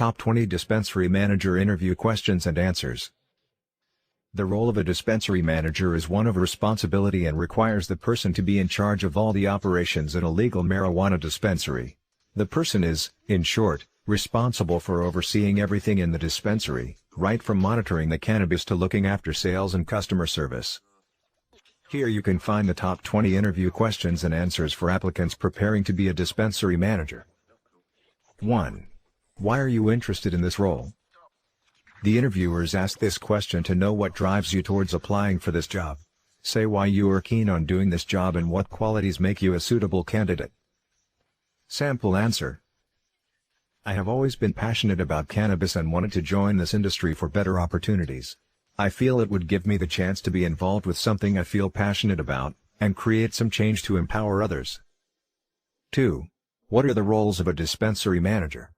Top 20 Dispensary Manager Interview Questions and Answers. The role of a dispensary manager is one of responsibility and requires the person to be in charge of all the operations in a legal marijuana dispensary. The person is, in short, responsible for overseeing everything in the dispensary, right from monitoring the cannabis to looking after sales and customer service. Here you can find the top 20 interview questions and answers for applicants preparing to be a dispensary manager. 1. Why are you interested in this role? The interviewers ask this question to know what drives you towards applying for this job. Say why you are keen on doing this job and what qualities make you a suitable candidate. Sample answer. I have always been passionate about cannabis and wanted to join this industry for better opportunities. I feel it would give me the chance to be involved with something I feel passionate about, and create some change to empower others. 2. What are the roles of a dispensary manager?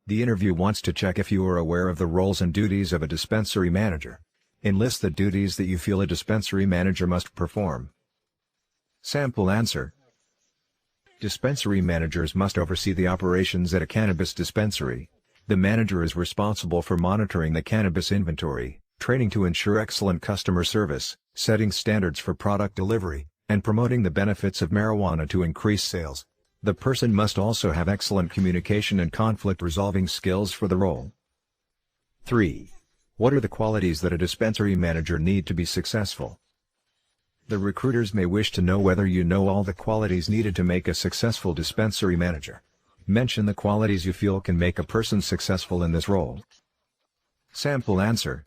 The interview wants to check if you are aware of the roles and duties of a dispensary manager. Enlist the duties that you feel a dispensary manager must perform. Sample answer. Dispensary managers must oversee the operations at a cannabis dispensary. The manager is responsible for monitoring the cannabis inventory, training to ensure excellent customer service, setting standards for product delivery, and promoting the benefits of marijuana to increase sales. The person must also have excellent communication and conflict-resolving skills for the role. 3. What are the qualities that a dispensary manager need to be successful? The recruiters may wish to know whether you know all the qualities needed to make a successful dispensary manager. Mention the qualities you feel can make a person successful in this role. Sample answer.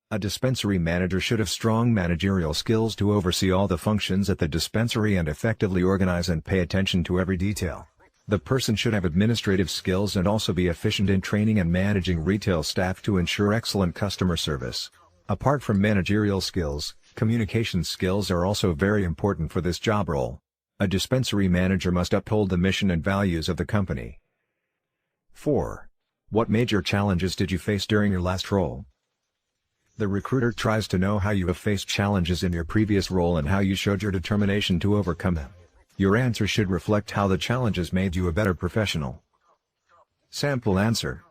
A dispensary manager should have strong managerial skills to oversee all the functions at the dispensary and effectively organize and pay attention to every detail. The person should have administrative skills and also be efficient in training and managing retail staff to ensure excellent customer service. Apart from managerial skills, communication skills are also very important for this job role. A dispensary manager must uphold the mission and values of the company. 4. What major challenges did you face during your last role? The recruiter tries to know how you have faced challenges in your previous role and how you showed your determination to overcome them. Your answer should reflect how the challenges made you a better professional. Sample answer.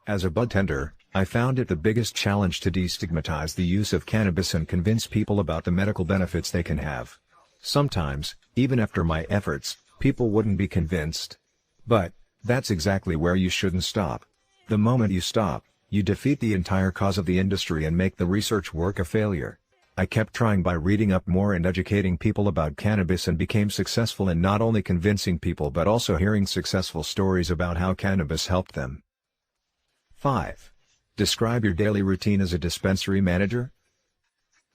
As a bud tender, I found it the biggest challenge to destigmatize the use of cannabis and convince people about the medical benefits they can have. Sometimes, even after my efforts, people wouldn't be convinced. But that's exactly where you shouldn't stop. The moment you stop, you defeat the entire cause of the industry and make the research work a failure. I kept trying by reading up more and educating people about cannabis and became successful in not only convincing people but also hearing successful stories about how cannabis helped them. 5. Describe your daily routine as a dispensary manager.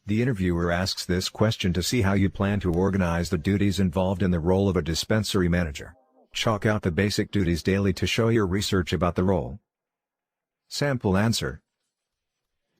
The interviewer asks this question to see how you plan to organize the duties involved in the role of a dispensary manager. Chalk out the basic duties daily to show your research about the role. Sample answer.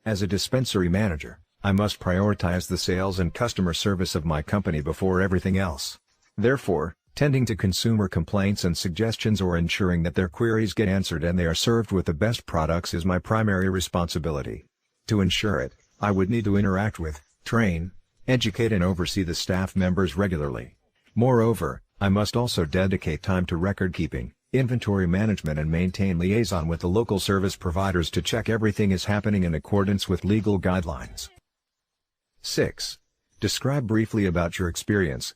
As a dispensary manager, I must prioritize the sales and customer service of my company before everything else. Therefore, tending to consumer complaints and suggestions or ensuring that their queries get answered and they are served with the best products is my primary responsibility. To ensure it, I would need to interact with, train, educate and oversee the staff members regularly. Moreover, I must also dedicate time to record keeping, inventory management and maintain liaison with the local service providers to check everything is happening in accordance with legal guidelines. 6. Describe briefly about your experience.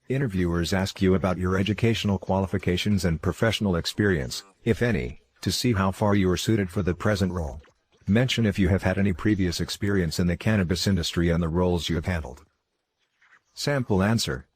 Interviewers ask you about your educational qualifications and professional experience, if any, to see how far you are suited for the present role. Mention if you have had any previous experience in the cannabis industry and the roles you have handled. Sample answer.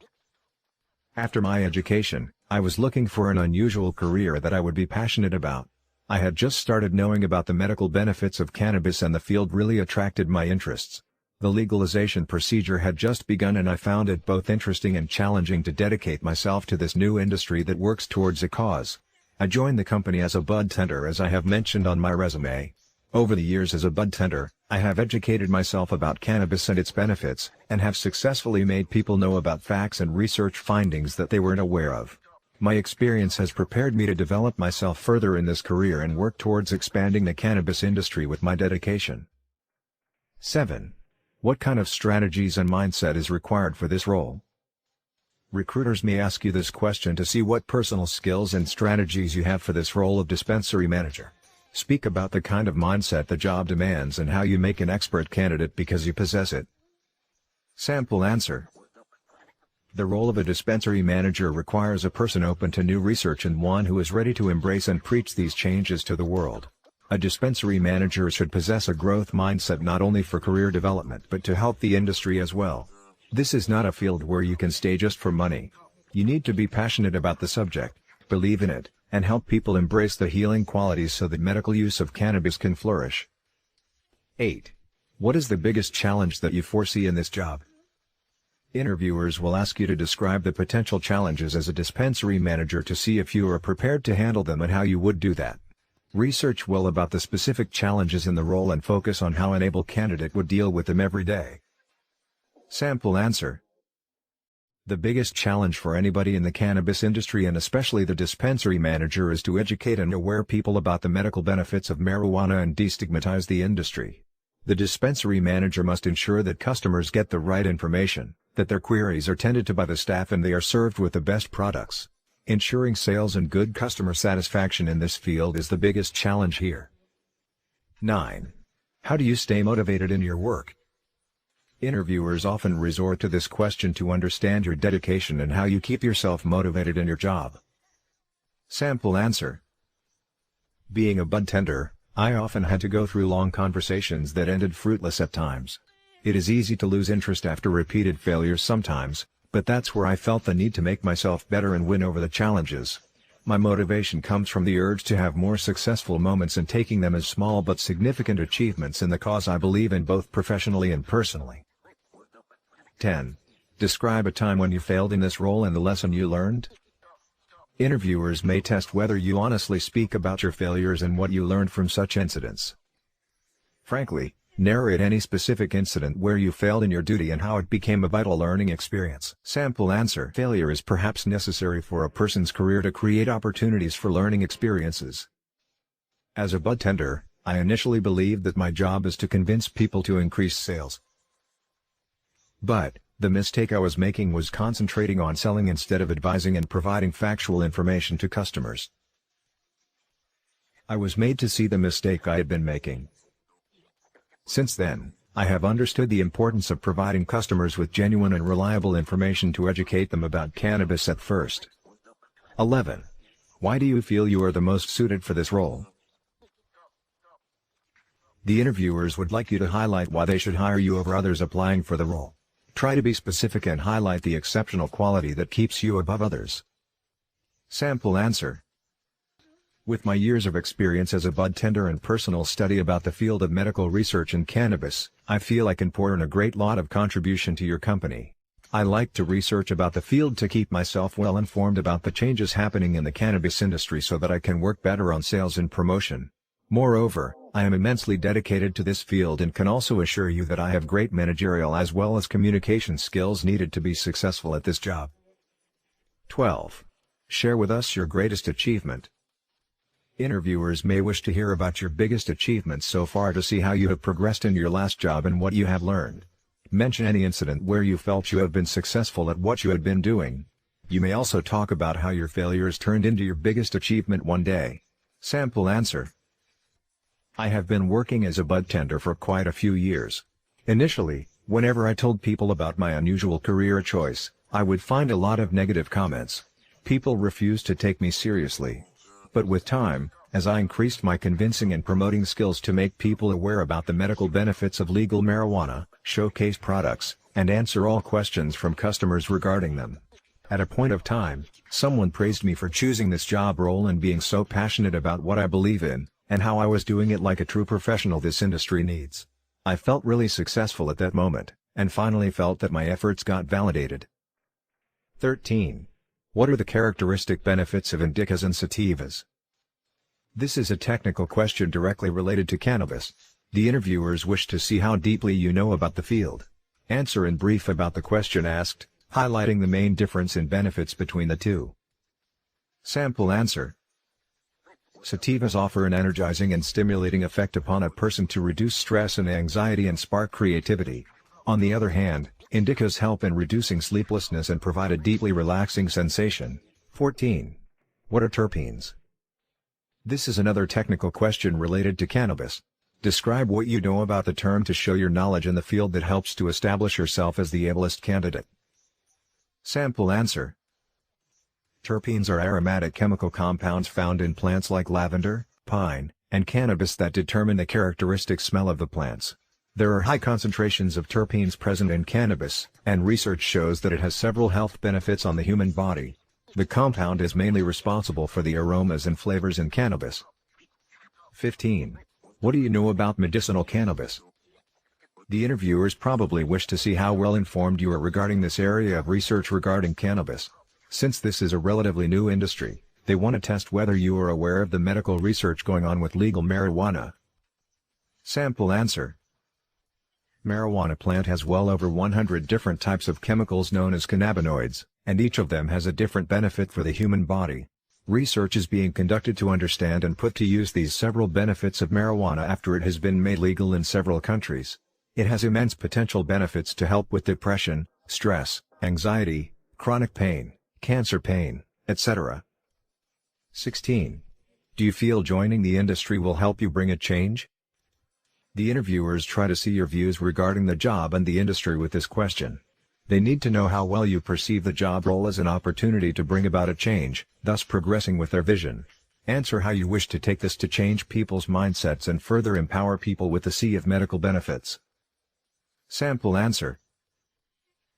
After my education, I was looking for an unusual career that I would be passionate about. I had just started knowing about the medical benefits of cannabis and the field really attracted my interests. The legalization procedure had just begun and I found it both interesting and challenging to dedicate myself to this new industry that works towards a cause. I joined the company as a bud tender as I have mentioned on my resume. Over the years as a bud tender, I have educated myself about cannabis and its benefits, and have successfully made people know about facts and research findings that they weren't aware of. My experience has prepared me to develop myself further in this career and work towards expanding the cannabis industry with my dedication. 7. What kind of strategies and mindset is required for this role? Recruiters may ask you this question to see what personal skills and strategies you have for this role of dispensary manager. Speak about the kind of mindset the job demands and how you make an expert candidate because you possess it. Sample answer. The role of a dispensary manager requires a person open to new research and one who is ready to embrace and preach these changes to the world. A dispensary manager should possess a growth mindset not only for career development but to help the industry as well. This is not a field where you can stay just for money. You need to be passionate about the subject, believe in it, and help people embrace the healing qualities so that medical use of cannabis can flourish. 8. What is the biggest challenge that you foresee in this job? Interviewers will ask you to describe the potential challenges as a dispensary manager to see if you are prepared to handle them and how you would do that. Research well about the specific challenges in the role and focus on how an able candidate would deal with them every day. Sample answer. The biggest challenge for anybody in the cannabis industry and especially the dispensary manager is to educate and aware people about the medical benefits of marijuana and destigmatize the industry. The dispensary manager must ensure that customers get the right information, that their queries are tended to by the staff and they are served with the best products. Ensuring sales and good customer satisfaction in this field is the biggest challenge here. 9. How do you stay motivated in your work? Interviewers often resort to this question to understand your dedication and how you keep yourself motivated in your job. Sample answer. Being a bud tender, I often had to go through long conversations that ended fruitless at times. It is easy to lose interest after repeated failures sometimes, but that's where I felt the need to make myself better and win over the challenges. My motivation comes from the urge to have more successful moments and taking them as small but significant achievements in the cause I believe in both professionally and personally. 10. Describe a time when you failed in this role and the lesson you learned. Interviewers may test whether you honestly speak about your failures and what you learned from such incidents. Frankly, narrate any specific incident where you failed in your duty and how it became a vital learning experience. Sample answer. Failure is perhaps necessary for a person's career to create opportunities for learning experiences. As a bud tender, I initially believed that my job is to convince people to increase sales. But, the mistake I was making was concentrating on selling instead of advising and providing factual information to customers. I was made to see the mistake I had been making. Since then, I have understood the importance of providing customers with genuine and reliable information to educate them about cannabis at first. 11. Why do you feel you are the most suited for this role? The interviewers would like you to highlight why they should hire you over others applying for the role. Try to be specific and highlight the exceptional quality that keeps you above others. Sample answer. With my years of experience as a bud tender and personal study about the field of medical research in cannabis, I feel I can pour in a great lot of contribution to your company. I like to research about the field to keep myself well informed about the changes happening in the cannabis industry so that I can work better on sales and promotion. Moreover, I am immensely dedicated to this field and can also assure you that I have great managerial as well as communication skills needed to be successful at this job. 12. Share with us your greatest achievement. Interviewers may wish to hear about your biggest achievements so far to see how you have progressed in your last job and what you have learned. Mention any incident where you felt you have been successful at what you had been doing. You may also talk about how your failures turned into your biggest achievement one day. Sample answer. I have been working as a bud tender for quite a few years. Initially, whenever I told people about my unusual career choice, I would find a lot of negative comments. People refused to take me seriously. But with time, as I increased my convincing and promoting skills to make people aware about the medical benefits of legal marijuana, showcase products, and answer all questions from customers regarding them. At a point of time, someone praised me for choosing this job role and being so passionate about what I believe in, and how I was doing it like a true professional this industry needs. I felt really successful at that moment, and finally felt that my efforts got validated. 13. What are the characteristic benefits of indicas and sativas? This is a technical question directly related to cannabis. The interviewers wish to see how deeply you know about the field. Answer in brief about the question asked, highlighting the main difference in benefits between the two. Sample answer. Sativas offer an energizing and stimulating effect upon a person to reduce stress and anxiety and spark creativity. On the other hand, Indicas help in reducing sleeplessness and provide a deeply relaxing sensation. 14. What are terpenes? This is another technical question related to cannabis. Describe what you know about the term to show your knowledge in the field that helps to establish yourself as the ablest candidate. Sample answer. Terpenes are aromatic chemical compounds found in plants like lavender, pine, and cannabis that determine the characteristic smell of the plants. There are high concentrations of terpenes present in cannabis, and research shows that it has several health benefits on the human body. The compound is mainly responsible for the aromas and flavors in cannabis. 15. What do you know about medicinal cannabis? The interviewers probably wish to see how well informed you are regarding this area of research regarding cannabis. Since this is a relatively new industry, they want to test whether you are aware of the medical research going on with legal marijuana. Sample answer. Marijuana plant has well over 100 different types of chemicals known as cannabinoids, and each of them has a different benefit for the human body. Research is being conducted to understand and put to use these several benefits of marijuana after it has been made legal in several countries. It has immense potential benefits to help with depression, stress, anxiety, chronic pain, cancer pain, etc. 16. Do you feel joining the industry will help you bring a change? The interviewers try to see your views regarding the job and the industry with this question. They need to know how well you perceive the job role as an opportunity to bring about a change, thus progressing with their vision. Answer how you wish to take this to change people's mindsets and further empower people with the sea of medical benefits. Sample answer.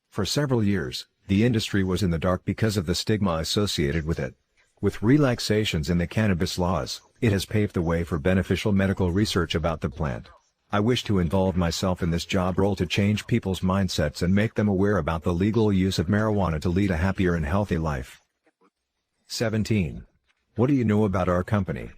For several years, the industry was in the dark because of the stigma associated with it. With relaxations in the cannabis laws, it has paved the way for beneficial medical research about the plant. I wish to involve myself in this job role to change people's mindsets and make them aware about the legal use of marijuana to lead a happier and healthy life. 17. What do you know about our company?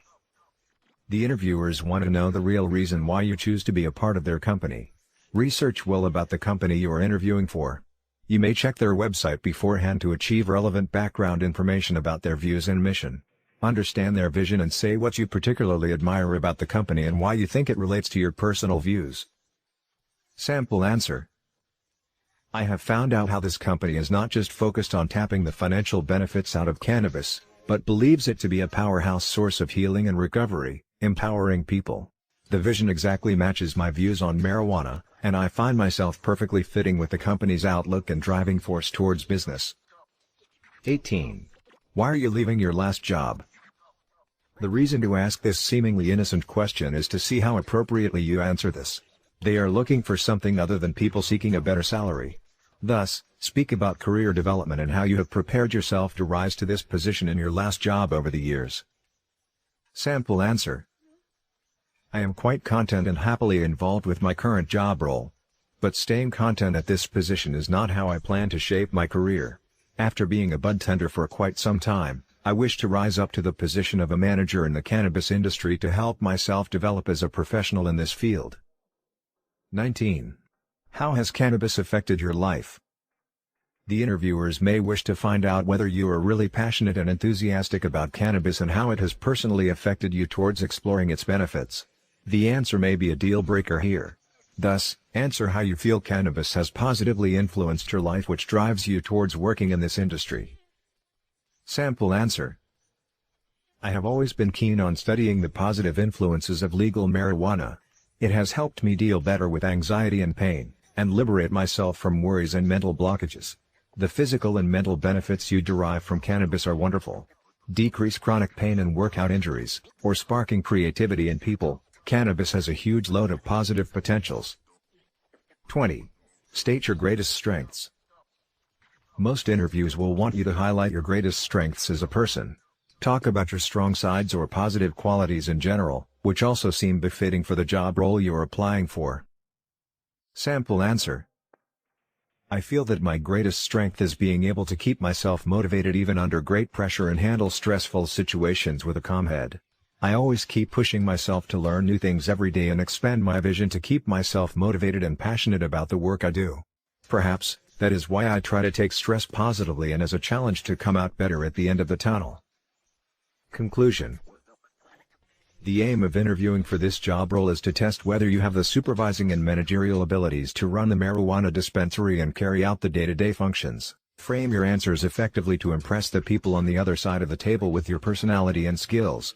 The interviewers want to know the real reason why you choose to be a part of their company. Research well about the company you are interviewing for. You may check their website beforehand to achieve relevant background information about their views and mission. Understand their vision and say what you particularly admire about the company and why you think it relates to your personal views. Sample answer. I have found out how this company is not just focused on tapping the financial benefits out of cannabis, but believes it to be a powerhouse source of healing and recovery, empowering people. The vision exactly matches my views on marijuana, and I find myself perfectly fitting with the company's outlook and driving force towards business. 18. Why are you leaving your last job? The reason to ask this seemingly innocent question is to see how appropriately you answer this. They are looking for something other than people seeking a better salary. Thus, speak about career development and how you have prepared yourself to rise to this position in your last job over the years. Sample answer. I am quite content and happily involved with my current job role. But staying content at this position is not how I plan to shape my career. After being a bud tender for quite some time, I wish to rise up to the position of a manager in the cannabis industry to help myself develop as a professional in this field. 19. How has cannabis affected your life? The interviewers may wish to find out whether you are really passionate and enthusiastic about cannabis and how it has personally affected you towards exploring its benefits. The answer may be a deal breaker here. Thus, answer how you feel cannabis has positively influenced your life, which drives you towards working in this industry. Sample answer. I have always been keen on studying the positive influences of legal marijuana. It has helped me deal better with anxiety and pain, and liberate myself from worries and mental blockages. The physical and mental benefits you derive from cannabis are wonderful. Decrease chronic pain and workout injuries, or sparking creativity in people. Cannabis has a huge load of positive potentials. 20. State your greatest strengths. Most interviews will want you to highlight your greatest strengths as a person. Talk about your strong sides or positive qualities in general, which also seem befitting for the job role you are applying for. Sample answer. I feel that my greatest strength is being able to keep myself motivated even under great pressure and handle stressful situations with a calm head. I always keep pushing myself to learn new things every day and expand my vision to keep myself motivated and passionate about the work I do. Perhaps, that is why I try to take stress positively and as a challenge to come out better at the end of the tunnel. Conclusion. The aim of interviewing for this job role is to test whether you have the supervising and managerial abilities to run the marijuana dispensary and carry out the day-to-day functions. Frame your answers effectively to impress the people on the other side of the table with your personality and skills.